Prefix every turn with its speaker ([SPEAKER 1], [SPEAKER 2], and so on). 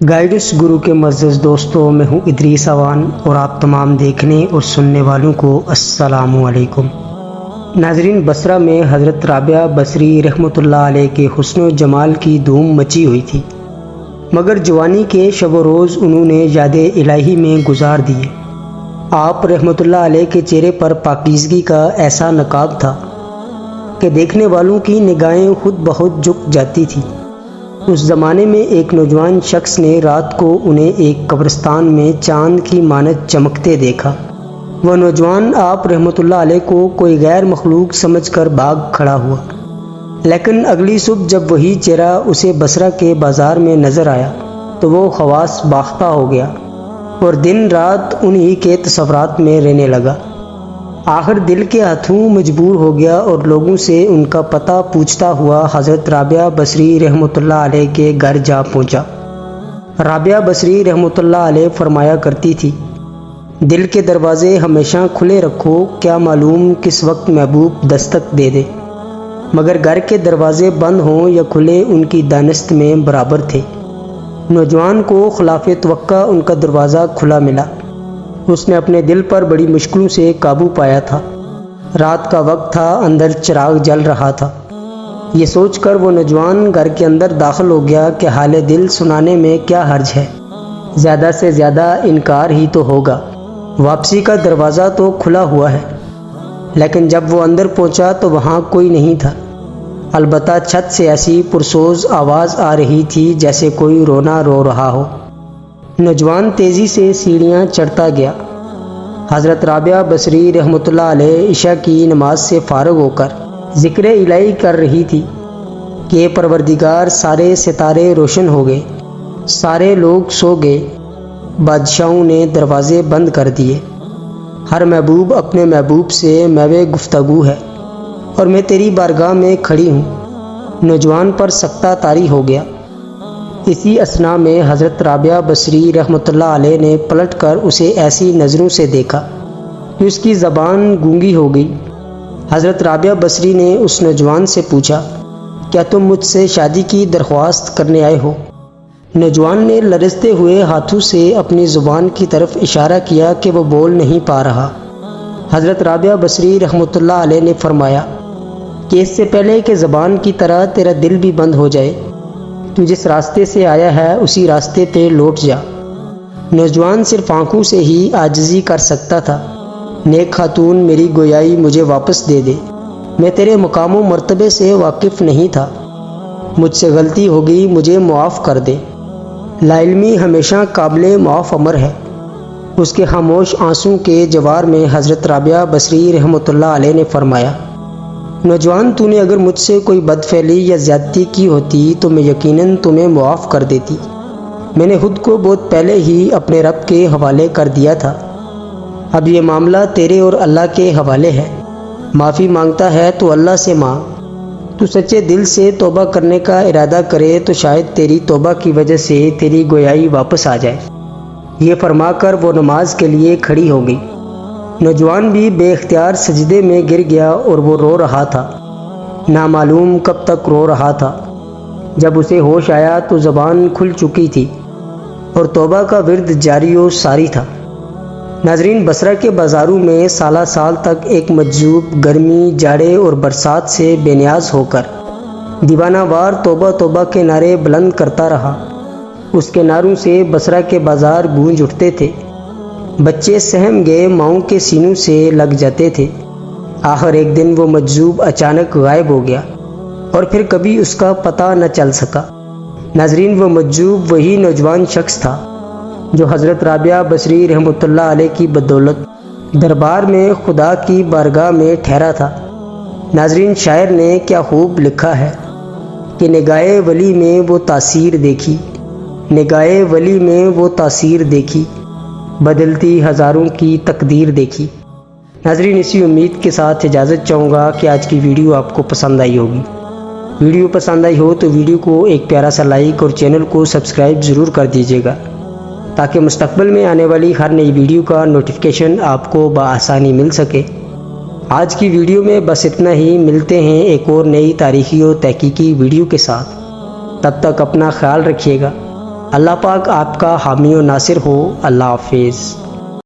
[SPEAKER 1] Guides گرو کے معزز دوستوں، میں ہوں ادریس اوان اور آپ تمام دیکھنے اور سننے والوں کو السلام علیکم۔ ناظرین، بصرہ میں حضرت رابعہ بصری رحمۃ اللہ علیہ کے حسن و جمال کی دھوم مچی ہوئی تھی، مگر جوانی کے شب و روز انہوں نے یاد الہی میں گزار دیے۔ آپ رحمۃ اللہ علیہ کے چہرے پر پاکیزگی کا ایسا نقاب تھا کہ دیکھنے والوں کی نگاہیں خود بخود جھک جاتی تھیں۔ اس زمانے میں ایک نوجوان شخص نے رات کو انہیں ایک قبرستان میں چاند کی مانند چمکتے دیکھا۔ وہ نوجوان آپ رحمۃ اللہ علیہ کو کوئی غیر مخلوق سمجھ کر بھاگ کھڑا ہوا، لیکن اگلی صبح جب وہی چہرہ اسے بصرہ کے بازار میں نظر آیا تو وہ حواس باختہ ہو گیا اور دن رات انہی کے تصورات میں رہنے لگا۔ آخر دل کے ہاتھوں مجبور ہو گیا اور لوگوں سے ان کا پتہ پوچھتا ہوا حضرت رابعہ بصری رحمۃ اللہ علیہ کے گھر جا پہنچا۔ رابعہ بصری رحمۃ اللہ علیہ فرمایا کرتی تھی، دل کے دروازے ہمیشہ کھلے رکھو، کیا معلوم کس وقت محبوب دستک دے دے۔ مگر گھر کے دروازے بند ہوں یا کھلے، ان کی دانست میں برابر تھے۔ نوجوان کو خلاف توقع ان کا دروازہ کھلا ملا۔ اس نے اپنے دل پر بڑی مشکلوں سے قابو پایا تھا۔ رات کا وقت تھا، اندر چراغ جل رہا تھا۔ یہ سوچ کر وہ نوجوان گھر کے اندر داخل ہو گیا کہ حال دل سنانے میں کیا حرج ہے، زیادہ سے زیادہ انکار ہی تو ہوگا، واپسی کا دروازہ تو کھلا ہوا ہے۔ لیکن جب وہ اندر پہنچا تو وہاں کوئی نہیں تھا، البتہ چھت سے ایسی پرسوز آواز آ رہی تھی جیسے کوئی رونا رو رہا ہو۔ نوجوان تیزی سے سیڑھیاں چڑھتا گیا۔ حضرت رابعہ بصری رحمۃ اللہ علیہ عشاء کی نماز سے فارغ ہو کر ذکر الہی کر رہی تھی کہ پروردگار، سارے ستارے روشن ہو گئے، سارے لوگ سو گئے، بادشاہوں نے دروازے بند کر دیے، ہر محبوب اپنے محبوب سے میوے گفتگو ہے اور میں تیری بارگاہ میں کھڑی ہوں۔ نوجوان پر سکتہ طاری ہو گیا۔ اسی اثنا میں حضرت رابعہ بصری رحمۃ اللہ علیہ نے پلٹ کر اسے ایسی نظروں سے دیکھا کہ اس کی زبان گونگی ہو گئی۔ حضرت رابعہ بصری نے اس نوجوان سے پوچھا، کیا تم مجھ سے شادی کی درخواست کرنے آئے ہو؟ نوجوان نے لرزتے ہوئے ہاتھوں سے اپنی زبان کی طرف اشارہ کیا کہ وہ بول نہیں پا رہا۔ حضرت رابعہ بصری رحمۃ اللہ علیہ نے فرمایا کہ اس سے پہلے کہ زبان کی طرح تیرا دل بھی بند ہو جائے، تو جس راستے سے آیا ہے اسی راستے پہ لوٹ جا۔ نوجوان صرف آنکھوں سے ہی عاجزی کر سکتا تھا، نیک خاتون، میری گویائی مجھے واپس دے دے، میں تیرے مقام و مرتبے سے واقف نہیں تھا، مجھ سے غلطی ہو گئی، مجھے معاف کر دے۔ لا علمی ہمیشہ قابل معاف امر ہے۔ اس کے خاموش آنسوں کے جوار میں حضرت رابعہ بصری رحمۃ اللہ علیہ نے فرمایا، نوجوان، تو نے اگر مجھ سے کوئی بدفعلی یا زیادتی کی ہوتی تو میں یقیناً تمہیں معاف کر دیتی۔ میں نے خود کو بہت پہلے ہی اپنے رب کے حوالے کر دیا تھا۔ اب یہ معاملہ تیرے اور اللہ کے حوالے ہے۔ معافی مانگتا ہے تو اللہ سے مانگ۔ تو سچے دل سے توبہ کرنے کا ارادہ کرے تو شاید تیری توبہ کی وجہ سے تیری گویائی واپس آ جائے۔ یہ فرما کر وہ نماز کے لیے کھڑی ہو گئی۔ نوجوان بھی بے اختیار سجدے میں گر گیا اور وہ رو رہا تھا، نامعلوم کب تک رو رہا تھا۔ جب اسے ہوش آیا تو زبان کھل چکی تھی اور توبہ کا ورد جاری و ساری تھا۔ ناظرین، بصرہ کے بازاروں میں سالہ سال تک ایک مجذوب گرمی، جاڑے اور برسات سے بے نیاز ہو کر دیوانہ وار توبہ توبہ کے نعرے بلند کرتا رہا۔ اس کے نعروں سے بصرہ کے بازار گونج اٹھتے تھے، بچے سہم گئے ماؤں کے سینوں سے لگ جاتے تھے۔ آخر ایک دن وہ مجذوب اچانک غائب ہو گیا اور پھر کبھی اس کا پتہ نہ چل سکا۔ ناظرین، وہ مجذوب وہی نوجوان شخص تھا جو حضرت رابعہ بصری رحمۃ اللہ علیہ کی بدولت دربار میں خدا کی بارگاہ میں ٹھہرا تھا۔ ناظرین، شاعر نے کیا خوب لکھا ہے کہ نگاہ ولی میں وہ تاثیر دیکھی، نگاہ ولی میں وہ تاثیر دیکھی، بدلتی ہزاروں کی تقدیر دیکھی۔ ناظرین، اسی امید کے ساتھ اجازت چاہوں گا کہ آج کی ویڈیو آپ کو پسند آئی ہوگی۔ ویڈیو پسند آئی ہو تو ویڈیو کو ایک پیارا سا لائک اور چینل کو سبسکرائب ضرور کر دیجیے گا تاکہ مستقبل میں آنے والی ہر نئی ویڈیو کا نوٹیفیکیشن آپ کو بآسانی مل سکے۔ آج کی ویڈیو میں بس اتنا ہی، ملتے ہیں ایک اور نئی تاریخی و تحقیقی ویڈیو کے ساتھ۔ تب تک اپنا خیال رکھیے گا۔ اللہ پاک آپ کا حامی و ناصر ہو۔ اللہ حافظ۔